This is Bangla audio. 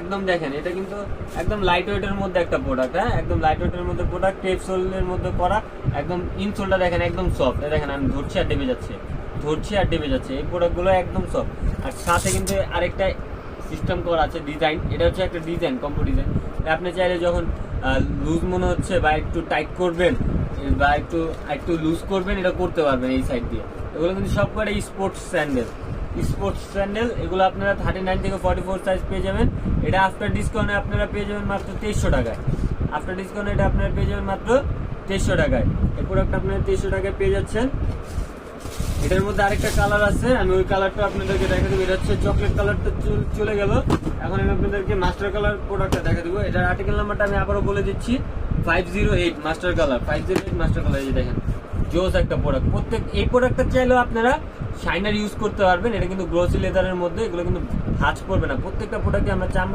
একদম দেখেন এটা কিন্তু একদম লাইট ওয়েটের মধ্যে একটা প্রোডাক্ট, হ্যাঁ একদম লাইট ওয়েটের মধ্যে প্রোডাক্ট, টেপ সোলের মধ্যে করা, একদম ইনসোলটা দেখেন একদম সফট। দেখেন আমি ধরছি আর ডেবে যাচ্ছে, ধরছি আর ডেবে যাচ্ছে, এই প্রোডাক্টগুলো একদম সফট। আর সাথে কিন্তু আরেকটা সিস্টেম করা আছে ডিজাইন, এটা হচ্ছে একটা ডিজাইন, কম্বো ডিজাইন। আপনি চাইলে যখন লুজ মনে হচ্ছে বা একটু টাইট করবেন বা একটু একটু লুজ করবেন, এটা করতে পারবেন এই সাইড দিয়ে। এগুলো কিন্তু সব কটা স্পোর্টস স্যান্ডেল, এগুলো আপনারা 39 থেকে 44 সাইজ পেয়ে যাবেন। এটা আফটার ডিসকাউন্টে আপনারা পেয়ে যাবেন মাত্র 2300 টাকায়। আফটার ডিসকাউন্টে এটা আপনারা পেয়ে যাবেন মাত্র 2300 টাকায়। এই প্রোডাক্ট আপনারা 2300 টাকায় পেয়ে যাচ্ছেন। এটার মধ্যে আরেকটা কালার আছে, আমি ওই কালারটা আপনাদেরকে দেখা দেবো। এটা হচ্ছে চকলেট কালারটা চলে গেল, এখন আমি আপনাদেরকে মাস্টার কালার প্রোডাক্টটা দেখা দেবো। এটার আর্টিকেল নাম্বারটা আমি আবারও বলে দিচ্ছি, 508 মাস্টার কালার, 508 মাস্টার কালার। এই যে দেখেন জোস একটা প্রোডাক্ট। এই প্রোডাক্টটা চাইলেও আপনারা শাইনার ইউজ করতে পারবেন। এটা কিন্তু গ্লোসি লেদারের মধ্যে, এগুলো কিন্তু ভাঁজ পড়বে না। প্রত্যেকটা প্রোডাক্টে আমরা চামড়া